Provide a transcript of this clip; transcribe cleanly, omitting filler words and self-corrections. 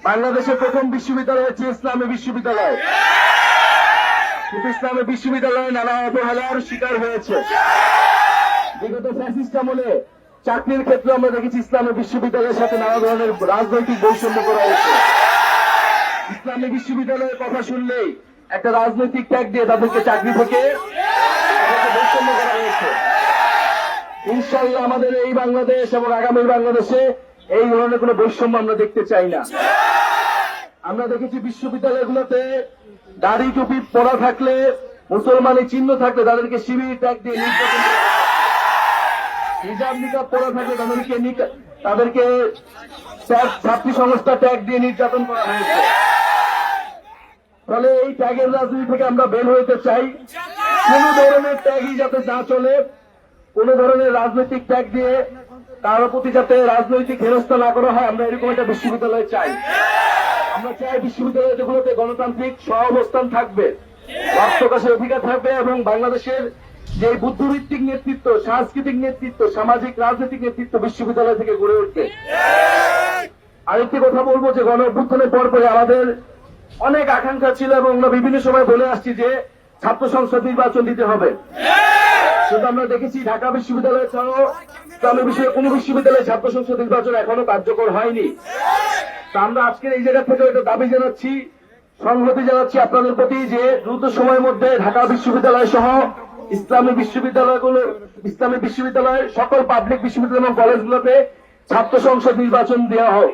বাংলাদেশের প্রথম বিশ্ববিদ্যালয় হচ্ছে ইসলামী বিশ্ববিদ্যালয়। কিন্তু ইসলামী বিশ্ববিদ্যালয়ে নানা অবহেলার শিকার হয়েছে। বিগত ফ্যাসিস্ট আমলে চাকরির ক্ষেত্রে আমরা দেখেছি ইসলামী বিশ্ববিদ্যালয়ের সাথে নানা ধরনের রাজনৈতিক বৈষম্য করা হয়েছে। ইসলামী বিশ্ববিদ্যালয়ের কথা শুনলেই একটা রাজনৈতিক ট্যাগ দিয়ে তাদেরকে চাকরি থেকে বৈষম্য করা হয়েছে। ইনশাআল্লাহ আমাদের এই বাংলাদেশ এবং আগামী বাংলাদেশে এই ধরনের কোন বৈষম্য আমরা দেখতে চাই না। আমরা দেখেছি বিশ্ববিদ্যালয়গুলোতে দাড়ি টুপি পরা থাকলে, মুসলমানের চিহ্ন থাকলে তাদেরকে শিবির ট্যাগ দিয়ে নির্যাতন করা হয়। হিজাব নিকাব পরা থাকলে তাদেরকে ছাত্রী সংস্থা ট্যাগ দিয়ে নির্যাতন করা হয়েছে। ফলে এই ট্যাগের রাজনীতি থেকে আমরা বের হতে চাই। কোন ধরনের ট্যাগই যাতে না চলে, কোন ধরনের রাজনৈতিক ট্যাগ দিয়ে কারো প্রতি যাতে রাজনৈতিক হেনস্থা না করা হয়, আমরা এরকম একটা বিশ্ববিদ্যালয় চাই। আমরা চাই বিশ্ববিদ্যালয়গুলোতে গণতান্ত্রিক সহাবস্থান থাকবে, মত প্রকাশের অধিকার থাকবে এবং বাংলাদেশের যে বুদ্ধিভিত্তিক নেতৃত্ব, সাংস্কৃতিক নেতৃত্ব, সামাজিক রাজনৈতিক নেতৃত্ব বিশ্ববিদ্যালয় থেকে গড়ে উঠবে। আরেকটি কথা বলবো যে গণ অভ্যুত্থানের পরপরে আমাদের অনেক আকাঙ্ক্ষা ছিল এবং আমরা বিভিন্ন সময় বলে আসছি যে ছাত্র সংসদ নির্বাচন দিতে হবে। কিন্তু আমরা দেখেছি ঢাকা বিশ্ববিদ্যালয় ছাড়াও ইসলামী বিষয়ে কোন বিশ্ববিদ্যালয়ে ছাত্র সংসদ নির্বাচন এখনো কার্যকর হয়নি। তা আমরা আজকের এই জায়গা থেকে এটা দাবি জানাচ্ছি, সংহতি জানাচ্ছি আপনাদের প্রতি যে দ্রুত সময়ের মধ্যে ঢাকা বিশ্ববিদ্যালয় সহ ইসলামী বিশ্ববিদ্যালয় সকল পাবলিক বিশ্ববিদ্যালয় এবং কলেজগুলোতে ছাত্র সংসদ নির্বাচন দেওয়া হোক।